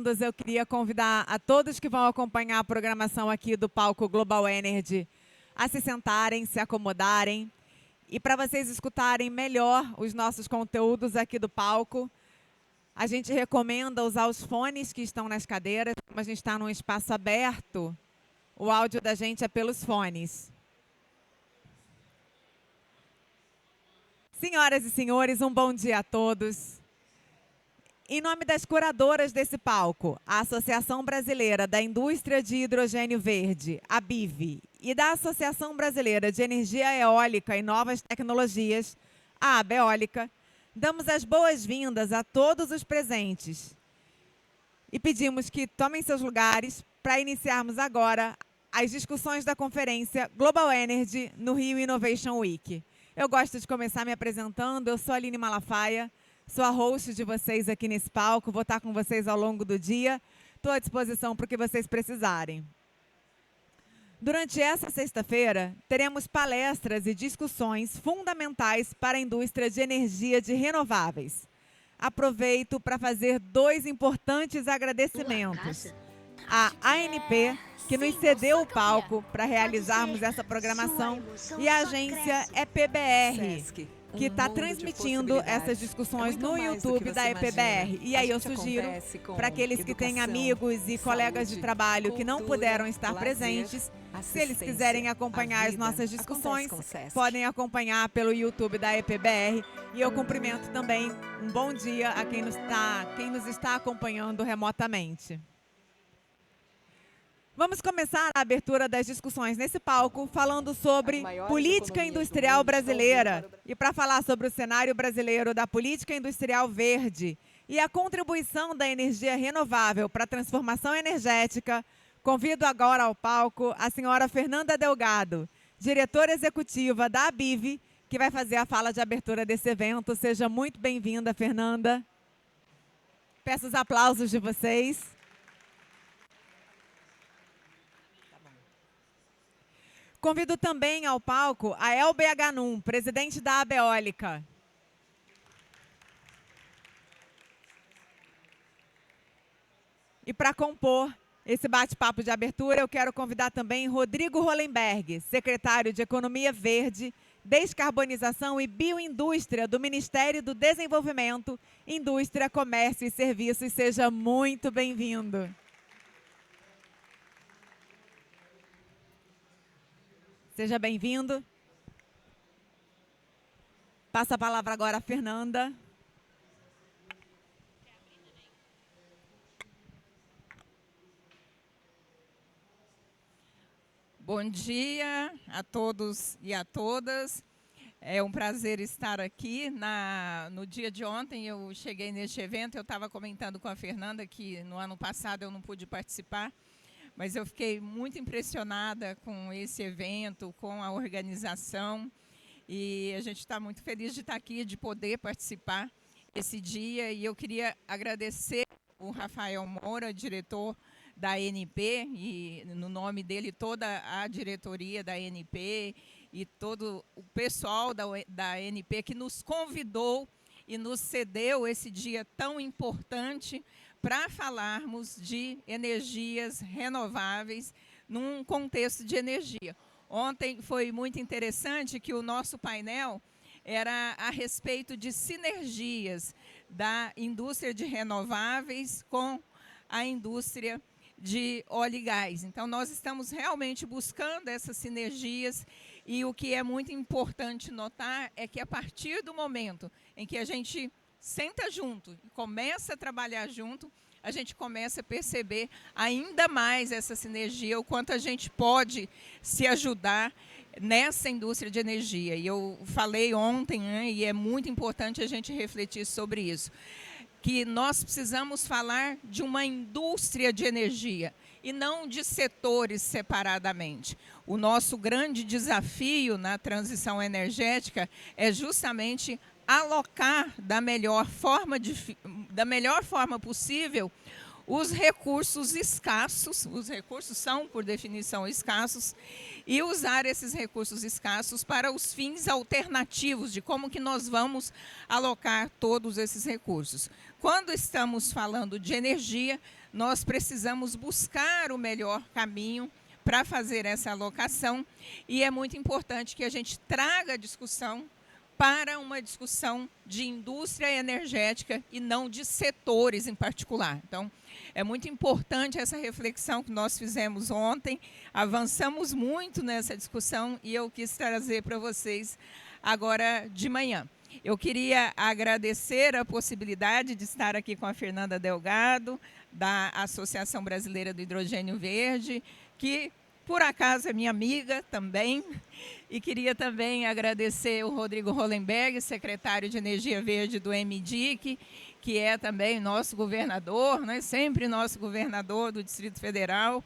Eu queria convidar a todos que vão acompanhar a programação aqui do palco Global Energy a se sentarem, se acomodarem. E para vocês escutarem melhor os nossos conteúdos aqui do palco, a gente recomenda usar os fones que estão nas cadeiras. Como a gente está num espaço aberto, o áudio da gente é pelos fones. Senhoras e senhores, um bom dia a todos. Em nome das curadoras desse palco, a Associação Brasileira da Indústria de Hidrogênio Verde, a BIV, e da Associação Brasileira de Energia Eólica e Novas Tecnologias, a ABEólica, damos as boas-vindas a todos os presentes e pedimos que tomem seus lugares para iniciarmos agora as discussões da conferência Global Energy no Rio Innovation Week. Eu gosto de começar me apresentando, eu sou a Aline Malafaia, sou a host de vocês aqui nesse palco, vou estar com vocês ao longo do dia, estou à disposição para o que vocês precisarem. Durante essa sexta-feira, teremos palestras e discussões fundamentais para a indústria de energia de renováveis. Aproveito para fazer 2 importantes agradecimentos. A ANP, que nos cedeu o palco para realizarmos essa programação, e a agência EPBR, que está transmitindo essas discussões no YouTube da EPBR. E aí eu sugiro para aqueles que têm amigos e colegas de trabalho que não puderam estar presentes, se eles quiserem acompanhar as nossas discussões, podem acompanhar pelo YouTube da EPBR. E eu cumprimento também um bom dia a quem nos está acompanhando remotamente. Vamos começar a abertura das discussões nesse palco falando sobre política industrial brasileira. E para falar sobre o cenário brasileiro da política industrial verde e a contribuição da energia renovável para a transformação energética, convido agora ao palco a senhora Fernanda Delgado, diretora executiva da ABIV, que vai fazer a fala de abertura desse evento. Seja muito bem-vinda, Fernanda. Peço os aplausos de vocês. Convido também ao palco a Elbe Aganum, presidente da ABEólica. E para compor esse bate-papo de abertura, eu quero convidar também Rodrigo Hollenberg, secretário de Economia Verde, Descarbonização e Bioindústria do Ministério do Desenvolvimento, Indústria, Comércio e Serviços. Seja muito bem-vindo. Seja bem-vindo. Passo a palavra agora a Fernanda. Bom dia a todos e a todas. É um prazer estar aqui. No dia de ontem eu cheguei neste evento, eu estava comentando com a Fernanda que no ano passado eu não pude participar, mas eu fiquei muito impressionada com esse evento, com a organização, e a gente está muito feliz de estar aqui, de poder participar esse dia. E eu queria agradecer o Rafael Moura, diretor da ANP, e no nome dele toda a diretoria da ANP e todo o pessoal da ANP que nos convidou e nos cedeu esse dia tão importante para falarmos de energias renováveis num contexto de energia. Ontem foi muito interessante que o nosso painel era a respeito de sinergias da indústria de renováveis com a indústria de óleo e gás. Então, nós estamos realmente buscando essas sinergias, e o que é muito importante notar é que a partir do momento em que a gente senta junto e começa a trabalhar junto, a gente começa a perceber ainda mais essa sinergia, o quanto a gente pode se ajudar nessa indústria de energia. E eu falei ontem, né, e é muito importante a gente refletir sobre isso, que nós precisamos falar de uma indústria de energia e não de setores separadamente. O nosso grande desafio na transição energética é justamente alocar da melhor forma possível os recursos escassos, os recursos são, por definição, escassos, e usar esses recursos escassos para os fins alternativos de como que nós vamos alocar todos esses recursos. Quando estamos falando de energia, nós precisamos buscar o melhor caminho para fazer essa alocação, e é muito importante que a gente traga a discussão para uma discussão de indústria energética e não de setores em particular. Então, é muito importante essa reflexão que nós fizemos ontem, avançamos muito nessa discussão e eu quis trazer para vocês agora de manhã. Eu queria agradecer a possibilidade de estar aqui com a Fernanda Delgado, da Associação Brasileira do Hidrogênio Verde, que, por acaso, é minha amiga também. E queria também agradecer o Rodrigo Hollenberg, secretário de Energia Verde do MDIC, que é também nosso governador, né? Sempre nosso governador do Distrito Federal.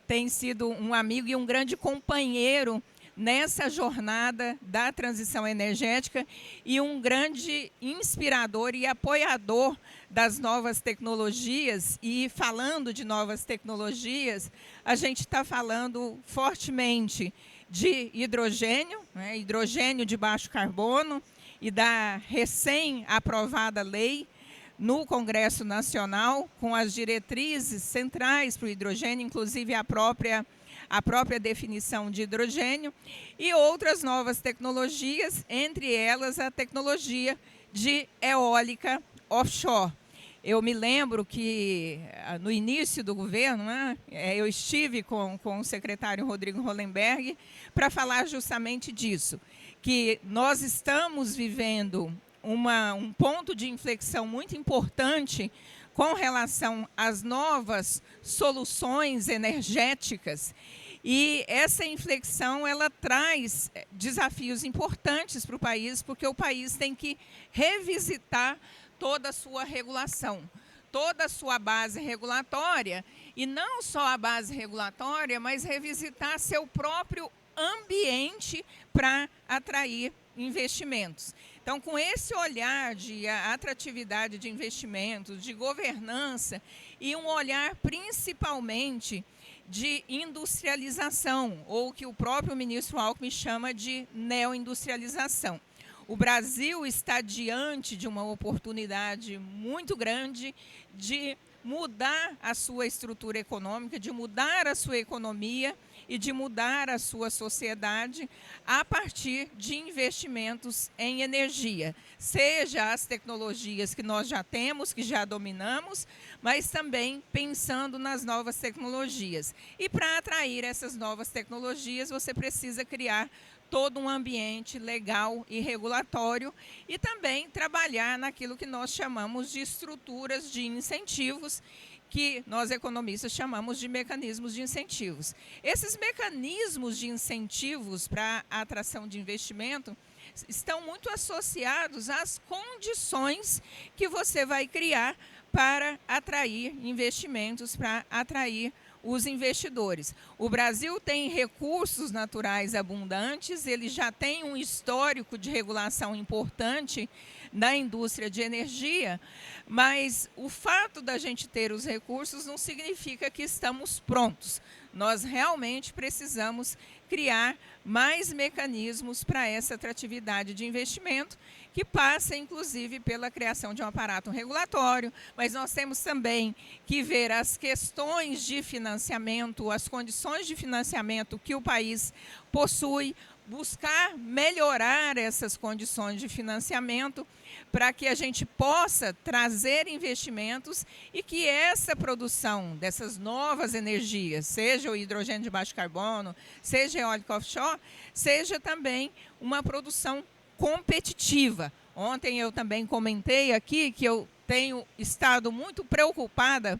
Tem sido um amigo e um grande companheiro nessa jornada da transição energética e um grande inspirador e apoiador das novas tecnologias. E falando de novas tecnologias, a gente está falando fortemente de hidrogênio, né, hidrogênio de baixo carbono, e da recém-aprovada lei no Congresso Nacional, com as diretrizes centrais para o hidrogênio, inclusive a própria definição de hidrogênio, e outras novas tecnologias, entre elas a tecnologia de eólica offshore. Eu me lembro que, no início do governo, né, eu estive com o secretário Rodrigo Hollenberg para falar justamente disso, que nós estamos vivendo um ponto de inflexão muito importante com relação às novas soluções energéticas, e essa inflexão ela traz desafios importantes para o país, porque o país tem que revisitar toda a sua regulação, toda a sua base regulatória, e não só a base regulatória, mas revisitar seu próprio ambiente para atrair investimentos. Então, com esse olhar de atratividade de investimentos, de governança e um olhar principalmente de industrialização, ou que o próprio ministro Alckmin chama de neoindustrialização. O Brasil está diante de uma oportunidade muito grande de mudar a sua estrutura econômica, de mudar a sua economia e de mudar a sua sociedade a partir de investimentos em energia, seja as tecnologias que nós já temos, que já dominamos, mas também pensando nas novas tecnologias. E para atrair essas novas tecnologias, você precisa criar todo um ambiente legal e regulatório e também trabalhar naquilo que nós chamamos de estruturas de incentivos, que nós economistas chamamos de mecanismos de incentivos. Esses mecanismos de incentivos para a atração de investimento estão muito associados às condições que você vai criar para atrair investimentos, para atrair os investidores. O Brasil tem recursos naturais abundantes, ele já tem um histórico de regulação importante na indústria de energia, mas o fato da gente ter os recursos não significa que estamos prontos. Nós realmente precisamos criar mais mecanismos para essa atratividade de investimento, que passa, inclusive, pela criação de um aparato regulatório, mas nós temos também que ver as questões de financiamento, as condições de financiamento que o país possui, buscar melhorar essas condições de financiamento para que a gente possa trazer investimentos e que essa produção dessas novas energias, seja o hidrogênio de baixo carbono, seja a eólica offshore, seja também uma produção competitiva. Ontem eu também comentei aqui que eu tenho estado muito preocupada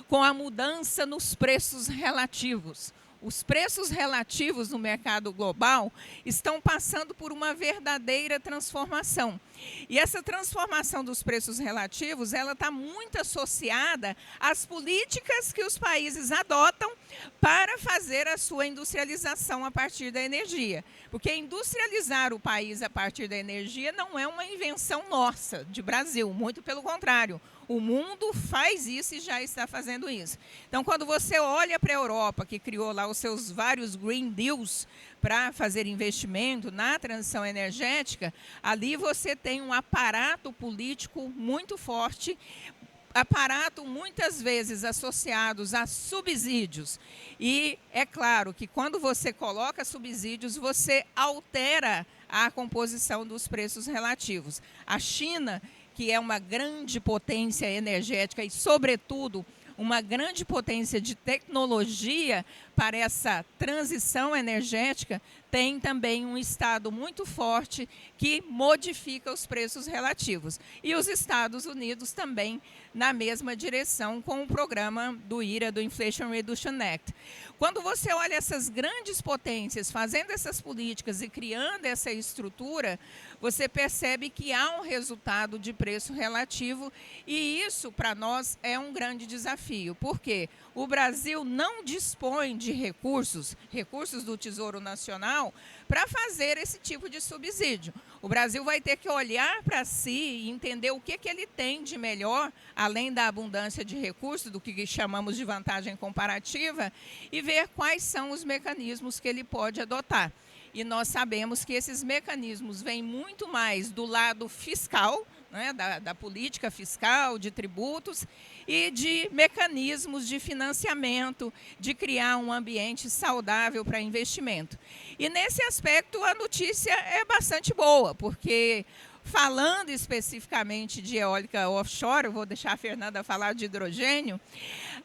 com a mudança nos preços relativos. Os preços relativos no mercado global estão passando por uma verdadeira transformação. E essa transformação dos preços relativos, ela está muito associada às políticas que os países adotam para fazer a sua industrialização a partir da energia. Porque industrializar o país a partir da energia não é uma invenção nossa, de Brasil, muito pelo contrário. O mundo faz isso e já está fazendo isso. Então, quando você olha para a Europa, que criou lá os seus vários Green Deals para fazer investimento na transição energética, ali você tem um aparato político muito forte aparato muitas vezes associados a subsídios. E é claro que quando você coloca subsídios, você altera a composição dos preços relativos. A China, que é uma grande potência energética e, sobretudo, uma grande potência de tecnologia para essa transição energética, tem também um Estado muito forte que modifica os preços relativos. E os Estados Unidos também na mesma direção com o programa do IRA, do Inflation Reduction Act. Quando você olha essas grandes potências fazendo essas políticas e criando essa estrutura, você percebe que há um resultado de preço relativo e isso, para nós, é um grande desafio. Por quê? O Brasil não dispõe de recursos do Tesouro Nacional, para fazer esse tipo de subsídio. O Brasil vai ter que olhar para si e entender o que ele tem de melhor, além da abundância de recursos, do que chamamos de vantagem comparativa, e ver quais são os mecanismos que ele pode adotar. E nós sabemos que esses mecanismos vêm muito mais do lado fiscal, né, da política fiscal, de tributos e de mecanismos de financiamento, de criar um ambiente saudável para investimento. E nesse aspecto a notícia é bastante boa, porque falando especificamente de eólica offshore, eu vou deixar a Fernanda falar de hidrogênio,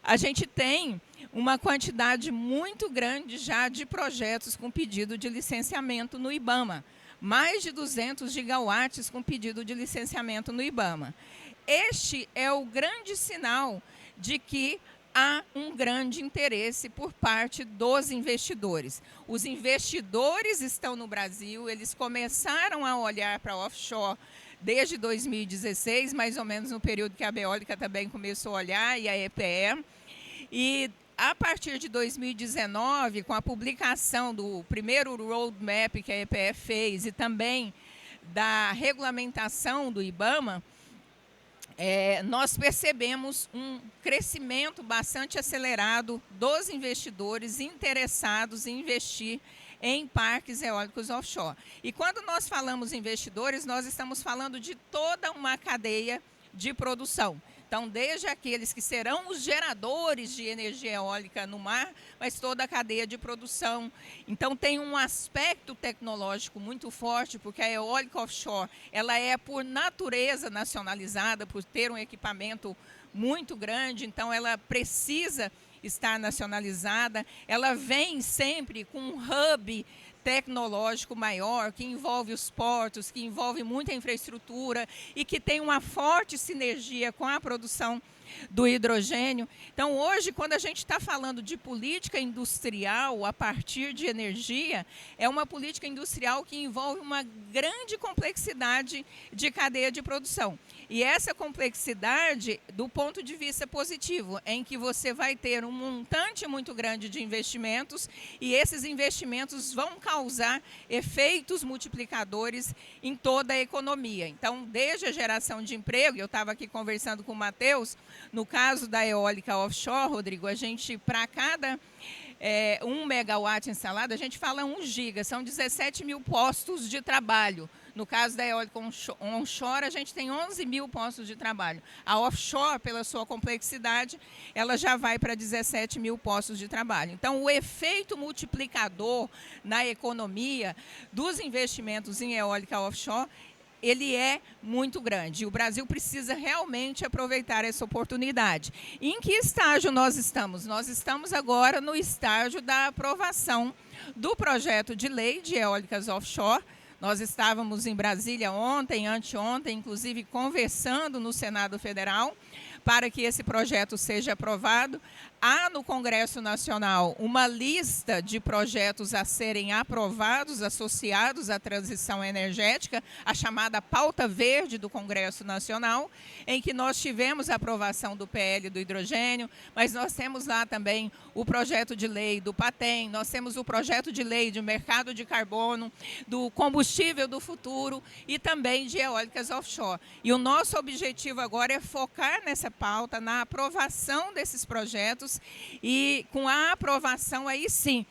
a gente tem uma quantidade muito grande já de projetos com pedido de licenciamento no IBAMA. Mais de 200 gigawatts com pedido de licenciamento no IBAMA. Este é o grande sinal de que há um grande interesse por parte dos investidores. Os investidores estão no Brasil, eles começaram a olhar para offshore desde 2016, mais ou menos no período que a Beólica também começou a olhar, e a EPE. E a partir de 2019, com a publicação do primeiro roadmap que a EPE fez e também da regulamentação do IBAMA, nós percebemos um crescimento bastante acelerado dos investidores interessados em investir em parques eólicos offshore. E quando nós falamos investidores, nós estamos falando de toda uma cadeia de produção. Então, desde aqueles que serão os geradores de energia eólica no mar, mas toda a cadeia de produção. Então, tem um aspecto tecnológico muito forte, porque a eólica offshore, ela é por natureza nacionalizada, por ter um equipamento muito grande, então ela precisa estar nacionalizada. Ela vem sempre com um hub tecnológico maior, que envolve os portos, que envolve muita infraestrutura e que tem uma forte sinergia com a produção do hidrogênio. Então, hoje, quando a gente está falando de política industrial a partir de energia, é uma política industrial que envolve uma grande complexidade de cadeia de produção. E essa complexidade, do ponto de vista positivo, em que você vai ter um montante muito grande de investimentos e esses investimentos vão causar efeitos multiplicadores em toda a economia. Então, desde a geração de emprego, eu estava aqui conversando com o Matheus, no caso da eólica offshore, Rodrigo, a gente, para cada 1 megawatt instalado, a gente fala 1 giga, são 17 mil postos de trabalho. No caso da eólica onshore, a gente tem 11 mil postos de trabalho. A offshore, pela sua complexidade, ela já vai para 17 mil postos de trabalho. Então, o efeito multiplicador na economia dos investimentos em eólica offshore, ele é muito grande. O Brasil precisa realmente aproveitar essa oportunidade. Em que estágio nós estamos? Nós estamos agora no estágio da aprovação do projeto de lei de eólicas offshore. Nós estávamos em Brasília ontem, anteontem, inclusive conversando no Senado Federal para que esse projeto seja aprovado. Há no Congresso Nacional uma lista de projetos a serem aprovados, associados à transição energética, a chamada pauta verde do Congresso Nacional, em que nós tivemos a aprovação do PL do hidrogênio, mas nós temos lá também o projeto de lei do PATEM, nós temos o projeto de lei do mercado de carbono, do combustível do futuro e também de eólicas offshore. E o nosso objetivo agora é focar nessa pauta, na aprovação desses projetos, e com a aprovação, aí sim,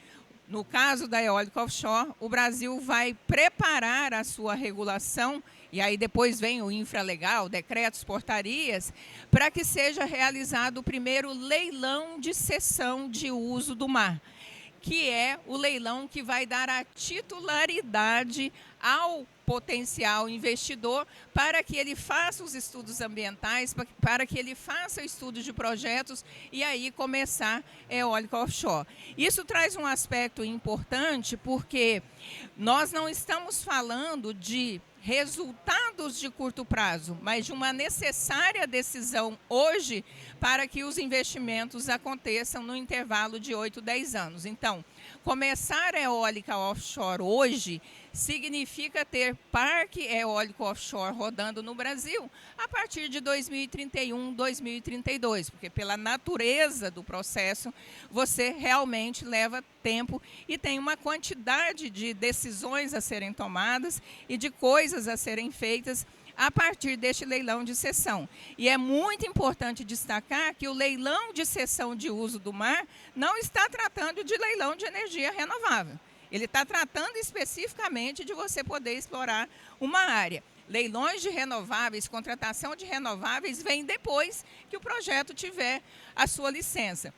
No caso da eólica offshore, o Brasil vai preparar a sua regulação, e aí depois vem o infralegal, decretos, portarias, para que seja realizado o primeiro leilão de cessão de uso do mar, que é o leilão que vai dar a titularidade ao potencial investidor para que ele faça os estudos ambientais, para que ele faça o estudo de projetos e aí começar eólica offshore. Isso traz um aspecto importante porque nós não estamos falando de resultados de curto prazo, mas de uma necessária decisão hoje para que os investimentos aconteçam no intervalo de 8, 10 anos. Então, começar a eólica offshore hoje significa ter parque eólico offshore rodando no Brasil a partir de 2031, 2032, porque pela natureza do processo, você realmente leva tempo e tem uma quantidade de decisões a serem tomadas e de coisas a serem feitas a partir deste leilão de cessão. E é muito importante destacar que o leilão de cessão de uso do mar não está tratando de leilão de energia renovável. Ele está tratando especificamente de você poder explorar uma área. Leilões de renováveis, contratação de renováveis, vem depois que o projeto tiver a sua licença.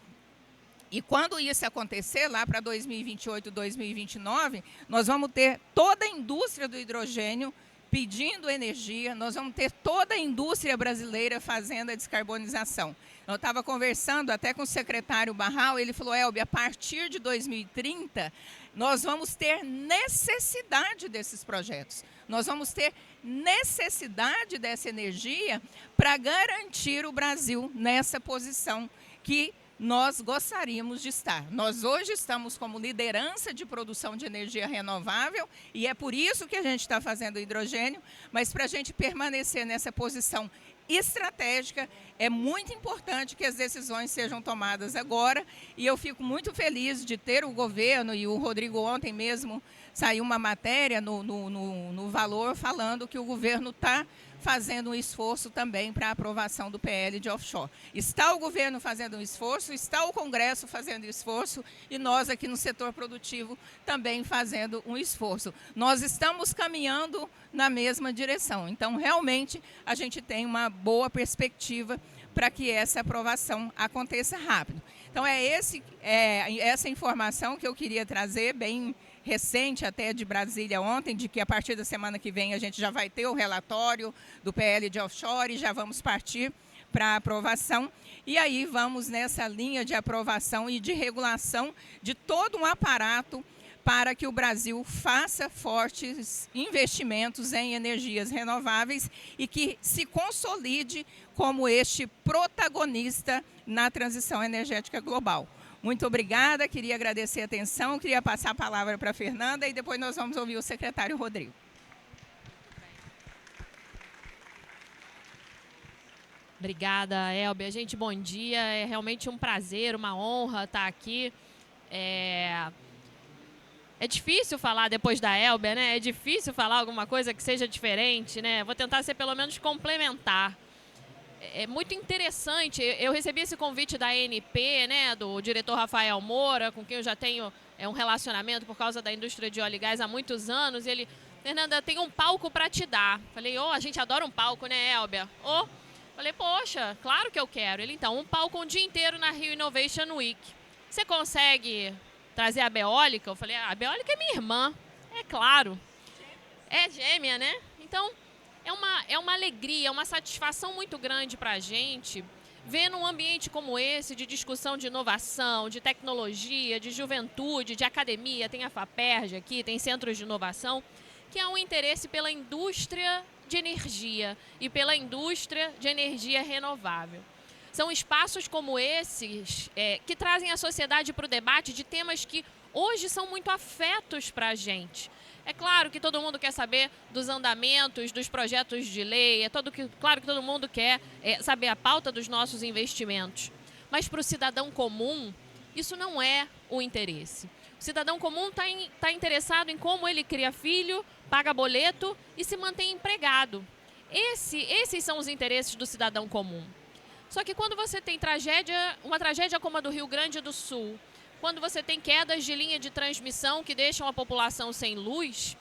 E quando isso acontecer, lá para 2028, 2029, nós vamos ter toda a indústria do hidrogênio pedindo energia, nós vamos ter toda a indústria brasileira fazendo a descarbonização. Eu estava conversando até com o secretário Barral, ele falou, Elbe, a partir de 2030, nós vamos ter necessidade desses projetos. Nós vamos ter necessidade dessa energia para garantir o Brasil nessa posição que nós gostaríamos de estar. Nós hoje estamos como liderança de produção de energia renovável e é por isso que a gente está fazendo hidrogênio, mas para a gente permanecer nessa posição estratégica, é muito importante que as decisões sejam tomadas agora e eu fico muito feliz de ter o governo e o Rodrigo ontem mesmo saiu uma matéria no Valor falando que o governo está fazendo um esforço também para a aprovação do PL de offshore. Está o governo fazendo um esforço, está o Congresso fazendo esforço e nós aqui no setor produtivo também fazendo um esforço. Nós estamos caminhando na mesma direção. Então, realmente, a gente tem uma boa perspectiva para que essa aprovação aconteça rápido. Então, essa informação que eu queria trazer, bem recente até de Brasília ontem, de que a partir da semana que vem a gente já vai ter o relatório do PL de offshore e já vamos partir para a aprovação. E aí vamos nessa linha de aprovação e de regulação de todo um aparato para que o Brasil faça fortes investimentos em energias renováveis e que se consolide como este protagonista na transição energética global. Muito obrigada, queria agradecer a atenção, queria passar a palavra para a Fernanda e depois nós vamos ouvir o secretário Rodrigo. Obrigada, Elbe. Gente, bom dia. É realmente um prazer, uma honra estar aqui. É difícil falar depois da Elbe, né? É difícil falar alguma coisa que seja diferente, né? Vou tentar ser pelo menos complementar. É muito interessante, eu recebi esse convite da ANP, né, do diretor Rafael Moura, com quem eu já tenho um relacionamento por causa da indústria de óleo e gás há muitos anos, e ele, Fernanda, tem um palco para te dar. Falei, a gente adora um palco, né, Elbia? Falei, poxa, claro que eu quero. Ele, então, um palco um dia inteiro na Rio Innovation Week. Você consegue trazer a Beólica? Eu falei, a Beólica é minha irmã, é claro. É gêmea, né? Então, é uma alegria, uma satisfação muito grande para a gente ver num ambiente como esse, de discussão de inovação, de tecnologia, de juventude, de academia, tem a FAPERJ aqui, tem centros de inovação, que há um interesse pela indústria de energia e pela indústria de energia renovável. São espaços como esses que trazem a sociedade para o debate de temas que hoje são muito afetos para a gente. É claro que todo mundo quer saber dos andamentos, dos projetos de lei, claro que todo mundo quer saber a pauta dos nossos investimentos. Mas para o cidadão comum, isso não é o interesse. O cidadão comum está interessado em como ele cria filho, paga boleto e se mantém empregado. Esses são os interesses do cidadão comum. Só que quando você tem uma tragédia como a do Rio Grande do Sul, quando você tem quedas de linha de transmissão que deixam a população sem luz,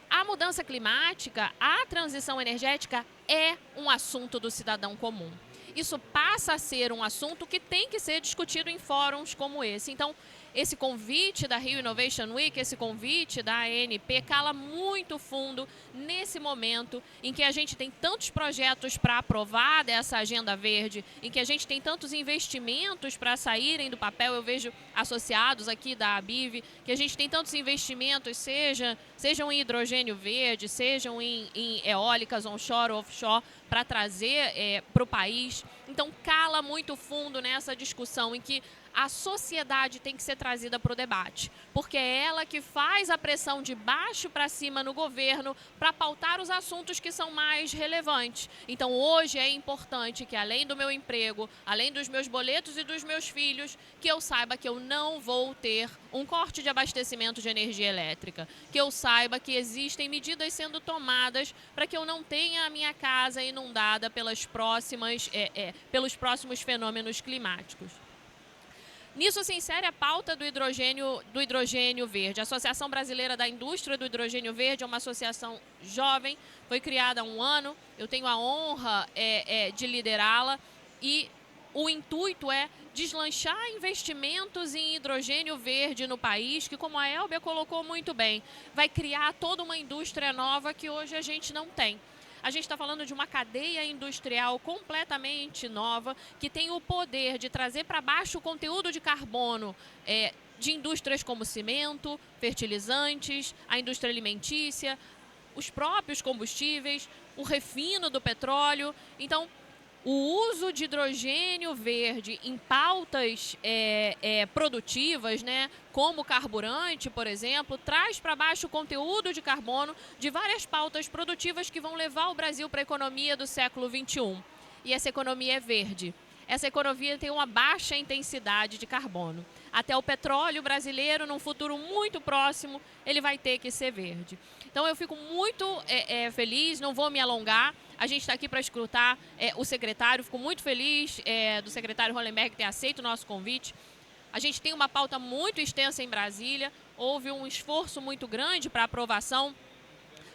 a mudança climática, a transição energética é um assunto do cidadão comum. Isso passa a ser um assunto que tem que ser discutido em fóruns como esse. Então, esse convite da Rio Innovation Week, esse convite da ANP cala muito fundo nesse momento em que a gente tem tantos projetos para aprovar dessa agenda verde, em que a gente tem tantos investimentos para saírem do papel. Eu vejo associados aqui da ABIV, que a gente tem tantos investimentos, sejam em hidrogênio verde, sejam em eólicas onshore ou offshore, para trazer para o país. Então, cala muito fundo nessa discussão em que a sociedade tem que ser trazida para o debate, porque é ela que faz a pressão de baixo para cima no governo para pautar os assuntos que são mais relevantes. Então, hoje é importante que, além do meu emprego, além dos meus boletos e dos meus filhos, que eu saiba que eu não vou ter um corte de abastecimento de energia elétrica, que eu saiba que existem medidas sendo tomadas para que eu não tenha a minha casa inundada pelos próximos fenômenos climáticos. Nisso se insere a pauta do hidrogênio verde. A Associação Brasileira da Indústria do Hidrogênio Verde é uma associação jovem, foi criada há um ano, eu tenho a honra de liderá-la, e o intuito é deslanchar investimentos em hidrogênio verde no país, que, como a Elbia colocou muito bem, vai criar toda uma indústria nova que hoje a gente não tem. A gente está falando de uma cadeia industrial completamente nova, que tem o poder de trazer para baixo o conteúdo de carbono de indústrias como cimento, fertilizantes, a indústria alimentícia, os próprios combustíveis, o refino do petróleo. Então, o uso de hidrogênio verde em pautas produtivas, né, como carburante, por exemplo, traz para baixo o conteúdo de carbono de várias pautas produtivas que vão levar o Brasil para a economia do século XXI. E essa economia é verde. Essa economia tem uma baixa intensidade de carbono. Até o petróleo brasileiro, num futuro muito próximo, ele vai ter que ser verde. Então, eu fico muito feliz, não vou me alongar. A gente está aqui para escutar o secretário. Fico muito feliz do secretário Hollenberg ter aceito o nosso convite. A gente tem uma pauta muito extensa em Brasília. Houve um esforço muito grande para a aprovação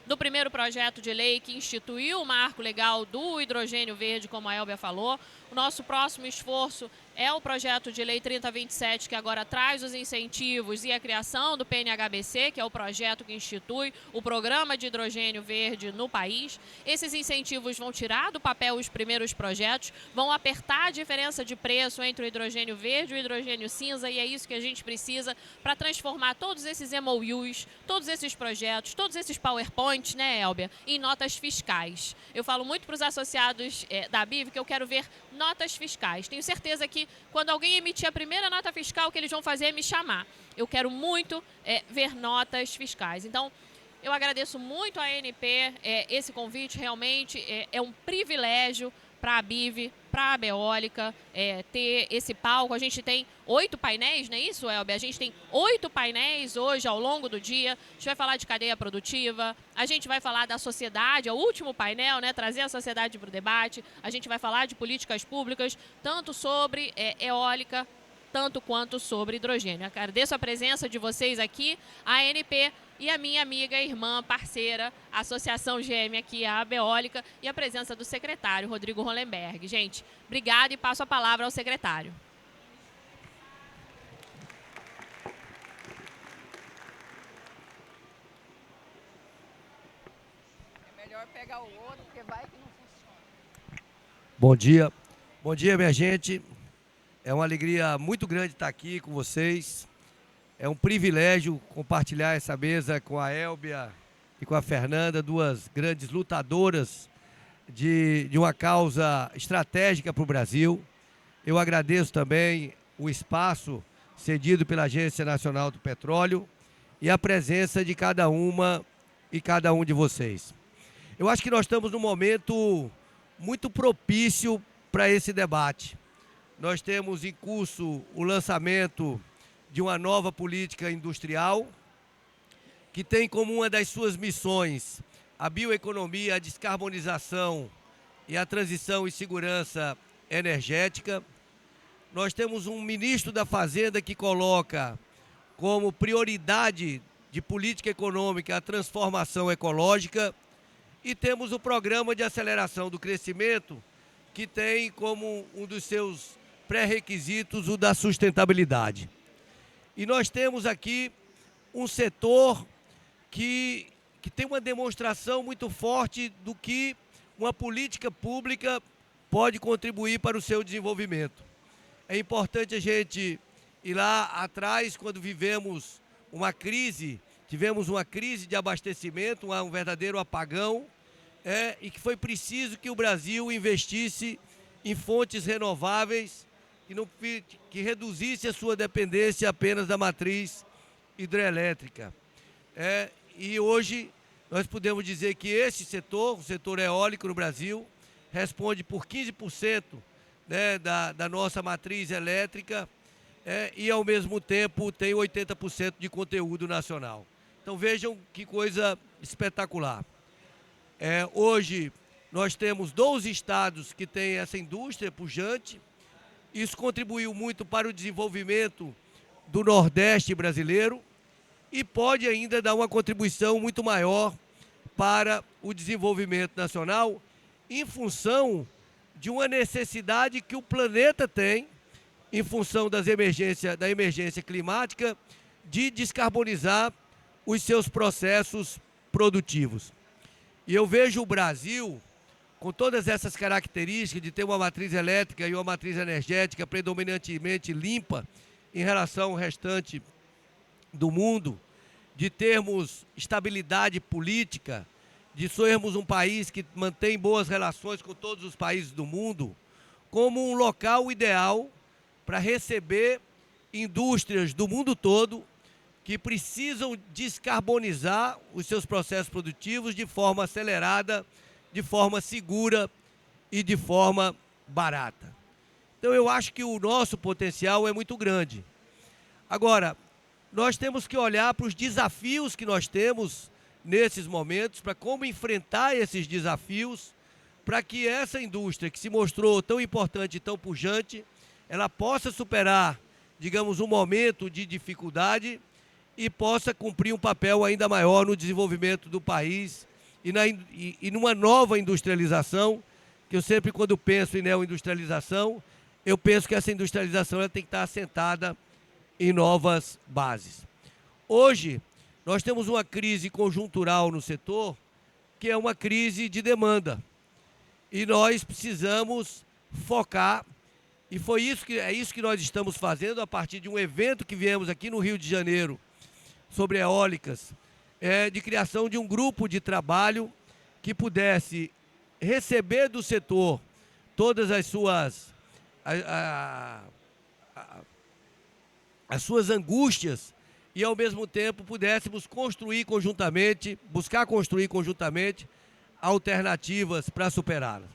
do primeiro projeto de lei que instituiu o marco legal do hidrogênio verde, como a Elbia falou. O nosso próximo esforço é o projeto de lei 3027, que agora traz os incentivos e a criação do PNHBC, que é o projeto que institui o programa de hidrogênio verde no país. Esses incentivos vão tirar do papel os primeiros projetos, vão apertar a diferença de preço entre o hidrogênio verde e o hidrogênio cinza, e é isso que a gente precisa para transformar todos esses MOUs, todos esses projetos, todos esses PowerPoints, né, Elbia, em notas fiscais. Eu falo muito para os associados da ABIV que eu quero ver notas fiscais. Tenho certeza que quando alguém emitir a primeira nota fiscal, o que eles vão fazer é me chamar. Eu quero muito ver notas fiscais. Então, eu agradeço muito à ANP, esse convite realmente é um privilégio para a ABIV, para a Abeólica, ter esse palco. A gente tem 8 painéis, não é isso, Elbia? A gente tem 8 painéis hoje ao longo do dia. A gente vai falar de cadeia produtiva, a gente vai falar da sociedade, é o último painel, né? Trazer a sociedade para o debate. A gente vai falar de políticas públicas, tanto sobre eólica, tanto quanto sobre hidrogênio. Agradeço a presença de vocês aqui, a ANP e a minha amiga, irmã, parceira, a Associação Gêmea aqui, a Abeólica, e a presença do secretário, Rodrigo Hollenberg. Gente, obrigada e passo a palavra ao secretário. É melhor pegar o outro, porque vai que não funciona. Bom dia. Bom dia, minha gente. É uma alegria muito grande estar aqui com vocês. É um privilégio compartilhar essa mesa com a Elbia e com a Fernanda, duas grandes lutadoras de uma causa estratégica para o Brasil. Eu agradeço também o espaço cedido pela Agência Nacional do Petróleo e a presença de cada uma e cada um de vocês. Eu acho que nós estamos num momento muito propício para esse debate. Nós temos em curso o lançamento de uma nova política industrial que tem como uma das suas missões a bioeconomia, a descarbonização e a transição e segurança energética. nós temos um ministro da Fazenda que coloca como prioridade de política econômica a transformação ecológica, e temos o programa de aceleração do crescimento, que tem como um dos seus pré-requisitos o da sustentabilidade. E nós temos aqui um setor que tem uma demonstração muito forte do que uma política pública pode contribuir para o seu desenvolvimento. É importante a gente ir lá atrás, quando tivemos uma crise de abastecimento, um verdadeiro apagão, e que foi preciso que o Brasil investisse em fontes renováveis que reduzisse a sua dependência apenas da matriz hidrelétrica. E hoje nós podemos dizer que esse setor, o setor eólico no Brasil, responde por 15%, né, da nossa matriz elétrica, e ao mesmo tempo tem 80% de conteúdo nacional. Então vejam que coisa espetacular. Hoje nós temos 12 estados que têm essa indústria pujante. Isso contribuiu muito para o desenvolvimento do Nordeste brasileiro e pode ainda dar uma contribuição muito maior para o desenvolvimento nacional, em função de uma necessidade que o planeta tem, em função da emergência climática, de descarbonizar os seus processos produtivos. E eu vejo o Brasil, com todas essas características de ter uma matriz elétrica e uma matriz energética predominantemente limpa em relação ao restante do mundo, de termos estabilidade política, de sermos um país que mantém boas relações com todos os países do mundo, como um local ideal para receber indústrias do mundo todo que precisam descarbonizar os seus processos produtivos de forma acelerada, de forma segura e de forma barata. Então eu acho que o nosso potencial é muito grande. Agora, nós temos que olhar para os desafios que nós temos nesses momentos, para como enfrentar esses desafios, para que essa indústria que se mostrou tão importante e tão pujante, ela possa superar, digamos, um momento de dificuldade e possa cumprir um papel ainda maior no desenvolvimento do país e numa nova industrialização, que eu sempre, quando penso em neoindustrialização, eu penso que essa industrialização ela tem que estar assentada em novas bases. Hoje, nós temos uma crise conjuntural no setor, que é uma crise de demanda. E nós precisamos focar, e é isso que nós estamos fazendo a partir de um evento que viemos aqui no Rio de Janeiro, sobre eólicas, de criação de um grupo de trabalho que pudesse receber do setor todas as suas angústias e, ao mesmo tempo, pudéssemos buscar construir conjuntamente alternativas para superá-las.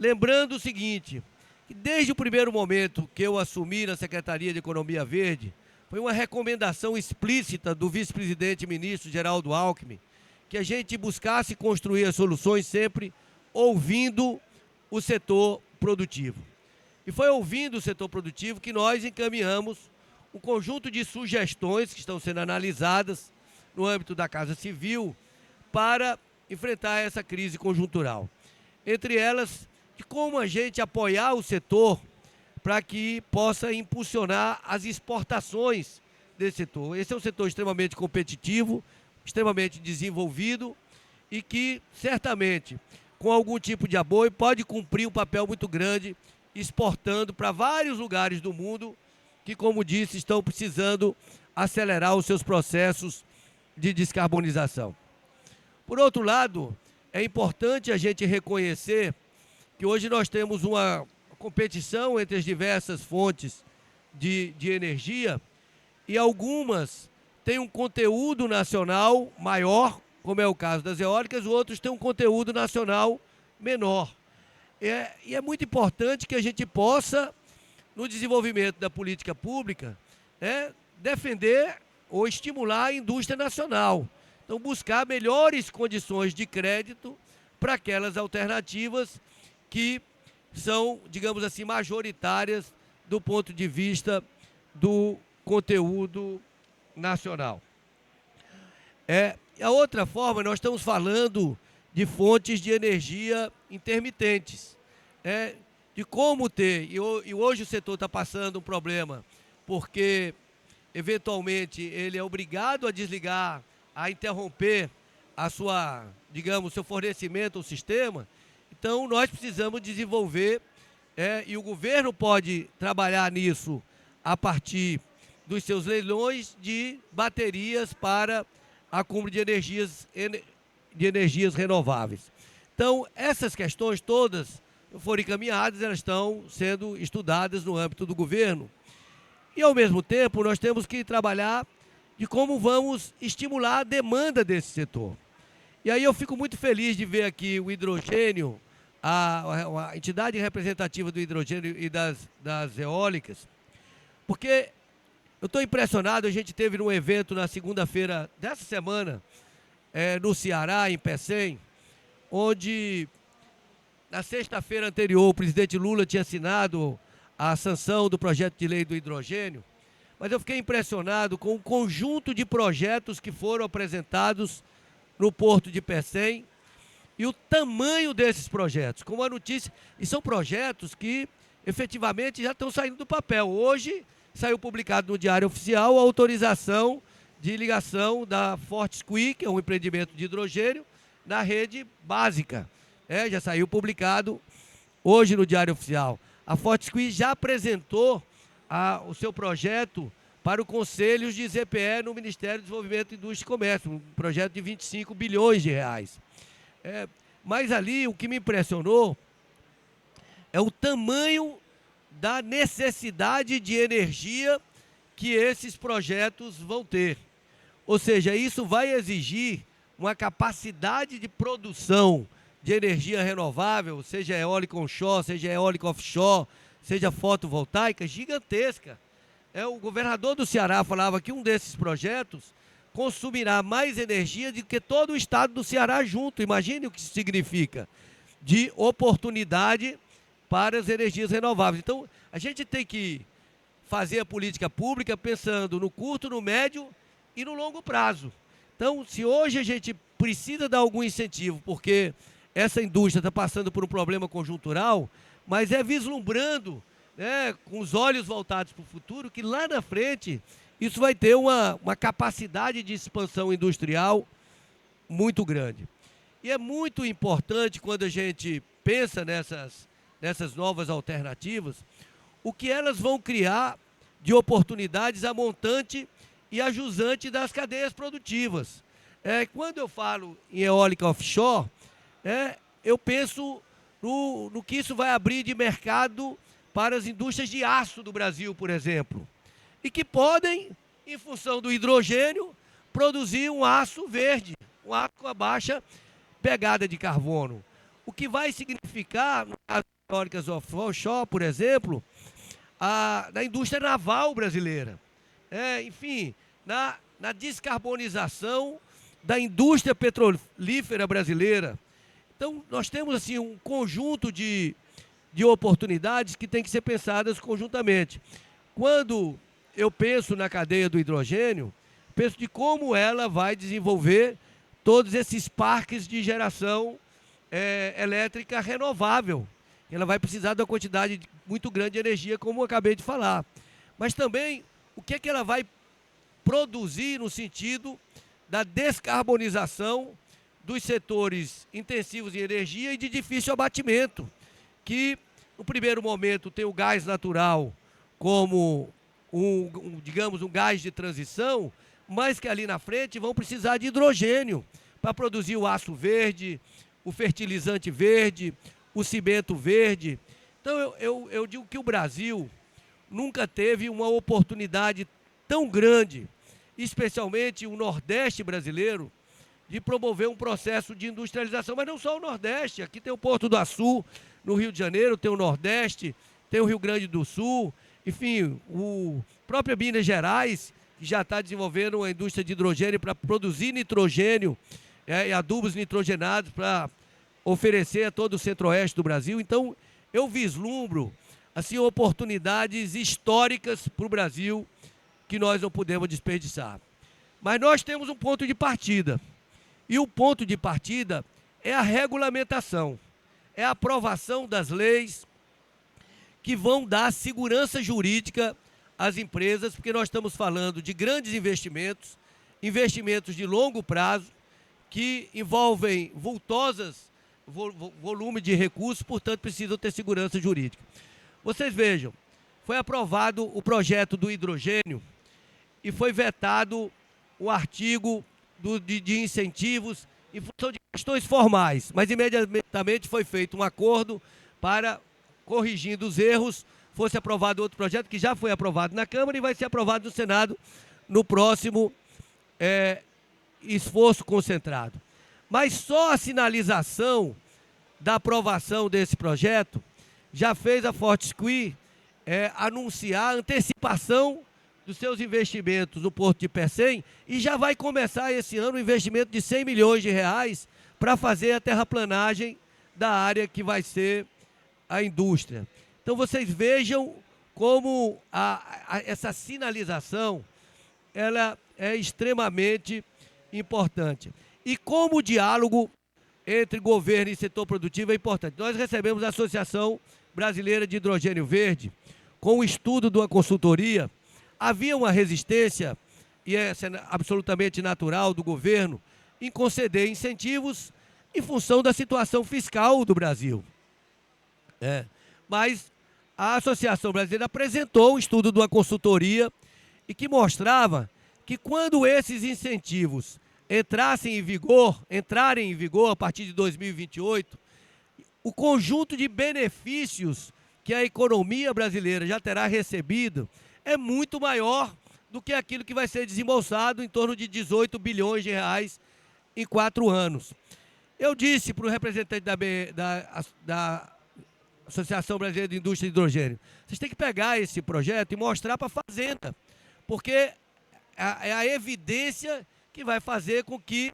Lembrando o seguinte, que desde o primeiro momento que eu assumi na Secretaria de Economia Verde, foi uma recomendação explícita do vice-presidente ministro Geraldo Alckmin, que a gente buscasse construir as soluções sempre ouvindo o setor produtivo. E foi ouvindo o setor produtivo que nós encaminhamos um conjunto de sugestões que estão sendo analisadas no âmbito da Casa Civil para enfrentar essa crise conjuntural. Entre elas, de como a gente apoiar o setor para que possa impulsionar as exportações desse setor. Esse é um setor extremamente competitivo, extremamente desenvolvido e que, certamente, com algum tipo de apoio, pode cumprir um papel muito grande exportando para vários lugares do mundo que, como disse, estão precisando acelerar os seus processos de descarbonização. Por outro lado, é importante a gente reconhecer que hoje nós temos uma competição entre as diversas fontes de energia e algumas têm um conteúdo nacional maior, como é o caso das eólicas, outros têm um conteúdo nacional menor. E é muito importante que a gente possa, no desenvolvimento da política pública, defender ou estimular a indústria nacional. Então, buscar melhores condições de crédito para aquelas alternativas que são, digamos assim, majoritárias do ponto de vista do conteúdo nacional. A outra forma, nós estamos falando de fontes de energia intermitentes, de como ter, e hoje o setor está passando um problema, porque eventualmente ele é obrigado a desligar, a interromper a sua, digamos, seu fornecimento ao sistema. Então nós precisamos desenvolver, e o governo pode trabalhar nisso a partir dos seus leilões de baterias para acúmulo de energias renováveis. Então, essas questões todas foram encaminhadas, elas estão sendo estudadas no âmbito do governo. E, ao mesmo tempo, nós temos que trabalhar de como vamos estimular a demanda desse setor. E aí eu fico muito feliz de ver aqui o hidrogênio, a entidade representativa do hidrogênio e das eólicas, porque eu estou impressionado. A gente teve num evento na segunda-feira dessa semana, no Ceará, em Pecém, onde na sexta-feira anterior o presidente Lula tinha assinado a sanção do projeto de lei do hidrogênio, mas eu fiquei impressionado com o conjunto de projetos que foram apresentados no Porto de Pecém e o tamanho desses projetos, como a notícia, e são projetos que efetivamente já estão saindo do papel. Hoje saiu publicado no Diário Oficial a autorização de ligação da Fortescue, que é um empreendimento de hidrogênio, na rede básica. Já saiu publicado hoje no Diário Oficial. A Fortescue já apresentou o seu projeto para o Conselho de ZPE no Ministério do Desenvolvimento, Indústria e Comércio, um projeto de 25 bilhões de reais. Mas ali o que me impressionou é o tamanho da necessidade de energia que esses projetos vão ter. Ou seja, isso vai exigir uma capacidade de produção de energia renovável, seja eólica onshore, seja eólica offshore, seja fotovoltaica, gigantesca. O governador do Ceará falava que um desses projetos consumirá mais energia do que todo o estado do Ceará junto. Imagine o que isso significa de oportunidade para as energias renováveis. Então, a gente tem que fazer a política pública pensando no curto, no médio e no longo prazo. Então, se hoje a gente precisa dar algum incentivo, porque essa indústria está passando por um problema conjuntural, mas vislumbrando, com os olhos voltados para o futuro, que lá na frente isso vai ter uma capacidade de expansão industrial muito grande. E é muito importante, quando a gente pensa nessas novas alternativas, o que elas vão criar de oportunidades a montante e a jusante das cadeias produtivas. Quando eu falo em eólica offshore, eu penso no que isso vai abrir de mercado para as indústrias de aço do Brasil, por exemplo, e que podem, em função do hidrogênio, produzir um aço verde, um aço com a baixa pegada de carbono. O que vai significar, no caso das eólicas offshore, por exemplo, na indústria naval brasileira. Enfim, na descarbonização da indústria petrolífera brasileira. Então, nós temos assim um conjunto de oportunidades que têm que ser pensadas conjuntamente. Quando eu penso na cadeia do hidrogênio, penso de como ela vai desenvolver todos esses parques de geração elétrica renovável. Ela vai precisar de uma quantidade muito grande de energia, como eu acabei de falar. Mas também, o que é que ela vai produzir no sentido da descarbonização dos setores intensivos em energia e de difícil abatimento, que no primeiro momento tem o gás natural como digamos, um gás de transição, mas que ali na frente vão precisar de hidrogênio para produzir o aço verde, o fertilizante verde, o cimento verde. Então eu digo que o Brasil nunca teve uma oportunidade tão grande, especialmente o Nordeste brasileiro, de promover um processo de industrialização. Mas não só o Nordeste, aqui tem o Porto do Açu, no Rio de Janeiro, tem o Nordeste, tem o Rio Grande do Sul, enfim, o próprio Minas Gerais, que já está desenvolvendo uma indústria de hidrogênio para produzir nitrogênio e adubos nitrogenados para oferecer a todo o centro-oeste do Brasil. Então, eu vislumbro assim, oportunidades históricas para o Brasil que nós não podemos desperdiçar. Mas nós temos um ponto de partida. E o ponto de partida é a regulamentação, é a aprovação das leis que vão dar segurança jurídica às empresas, porque nós estamos falando de grandes investimentos, investimentos de longo prazo, que envolvem volume de recursos, portanto precisam ter segurança jurídica. Vocês vejam, foi aprovado o projeto do hidrogênio e foi vetado o artigo de incentivos em função de questões formais, mas imediatamente foi feito um acordo para, corrigindo os erros, fosse aprovado outro projeto que já foi aprovado na Câmara e vai ser aprovado no Senado no próximo esforço concentrado. Mas só a sinalização da aprovação desse projeto já fez a Fortescue anunciar a antecipação dos seus investimentos no Porto de Pecém e já vai começar esse ano um investimento de 100 milhões de reais para fazer a terraplanagem da área que vai ser a indústria. Então vocês vejam como essa sinalização ela é extremamente importante. E como o diálogo entre governo e setor produtivo é importante. Nós recebemos a Associação Brasileira de Hidrogênio Verde com o estudo de uma consultoria. Havia uma resistência, e é absolutamente natural, do governo em conceder incentivos em função da situação fiscal do Brasil. Mas a Associação Brasileira apresentou um estudo de uma consultoria e que mostrava que quando esses incentivos entrarem em vigor a partir de 2028, o conjunto de benefícios que a economia brasileira já terá recebido é muito maior do que aquilo que vai ser desembolsado, em torno de 18 bilhões de reais em 4 anos. Eu disse para o representante da Associação Brasileira de Indústria de Hidrogênio, vocês têm que pegar esse projeto e mostrar para a Fazenda, porque é a evidência que vai fazer com que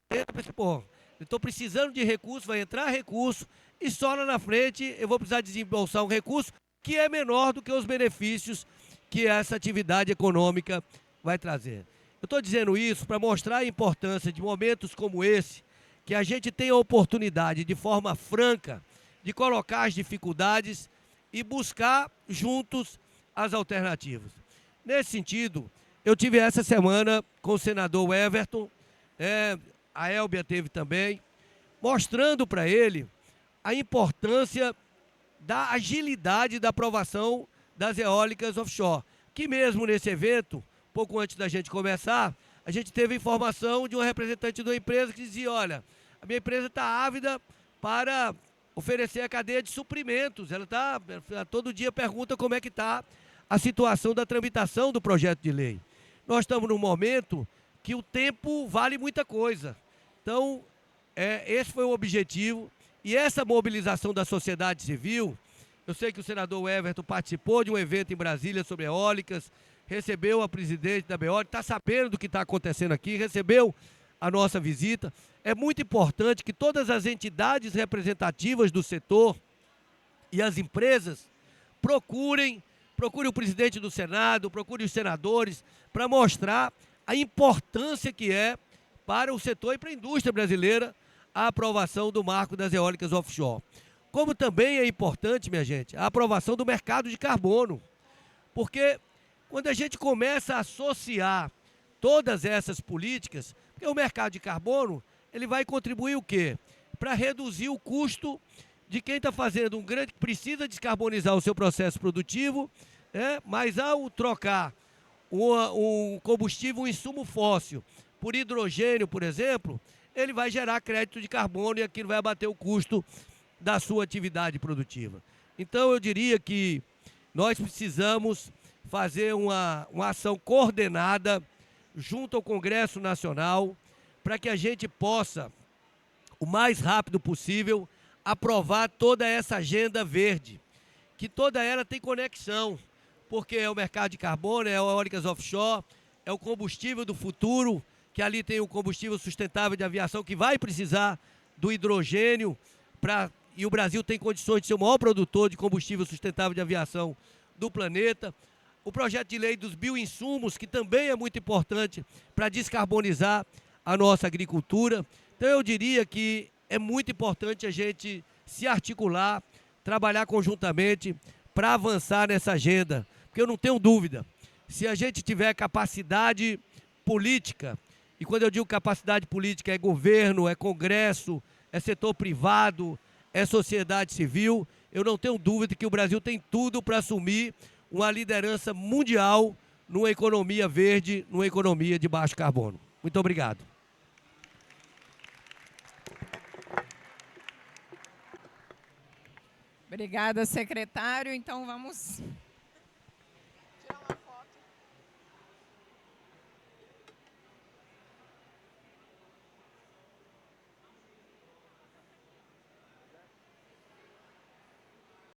eu estou precisando de recurso, vai entrar recurso, e só lá na frente eu vou precisar desembolsar um recurso que é menor do que os benefícios que essa atividade econômica vai trazer. Eu estou dizendo isso para mostrar a importância de momentos como esse, que a gente tem a oportunidade, de forma franca, de colocar as dificuldades e buscar juntos as alternativas. Nesse sentido, eu tive essa semana com o senador Everton, a Elbia teve também, mostrando para ele a importância da agilidade da aprovação das eólicas offshore, que mesmo nesse evento, pouco antes da gente começar, a gente teve informação de uma representante da empresa que dizia, olha, a minha empresa está ávida para oferecer a cadeia de suprimentos, ela todo dia pergunta como é que está a situação da tramitação do projeto de lei. Nós estamos num momento que o tempo vale muita coisa. Então, esse foi o objetivo. E essa mobilização da sociedade civil, eu sei que o senador Everton participou de um evento em Brasília sobre eólicas, recebeu a presidente da BEOL, está sabendo do que está acontecendo aqui, recebeu a nossa visita. É muito importante que todas as entidades representativas do setor e as empresas procure o presidente do Senado, procure os senadores, para mostrar a importância que é para o setor e para a indústria brasileira a aprovação do marco das eólicas offshore. Como também é importante, minha gente, a aprovação do mercado de carbono. Porque quando a gente começa a associar todas essas políticas, porque o mercado de carbono, ele vai contribuir o quê? Para reduzir o custo de quem está fazendo precisa descarbonizar o seu processo produtivo, mas ao trocar um combustível, um insumo fóssil, por hidrogênio, por exemplo, ele vai gerar crédito de carbono e aquilo vai abater o custo da sua atividade produtiva. Então, eu diria que nós precisamos fazer uma ação coordenada junto ao Congresso Nacional para que a gente possa, o mais rápido possível, aprovar toda essa agenda verde, que toda ela tem conexão, porque é o mercado de carbono, é eólicas offshore, é o combustível do futuro, que ali tem o combustível sustentável de aviação, que vai precisar do hidrogênio e o Brasil tem condições de ser o maior produtor de combustível sustentável de aviação do planeta. O projeto de lei dos bioinsumos, que também é muito importante para descarbonizar a nossa agricultura. Então eu diria que é muito importante a gente se articular, trabalhar conjuntamente para avançar nessa agenda. Porque eu não tenho dúvida, se a gente tiver capacidade política, e quando eu digo capacidade política é governo, é Congresso, é setor privado, é sociedade civil, eu não tenho dúvida que o Brasil tem tudo para assumir uma liderança mundial numa economia verde, numa economia de baixo carbono. Muito obrigado. Obrigada, secretário. Então, vamos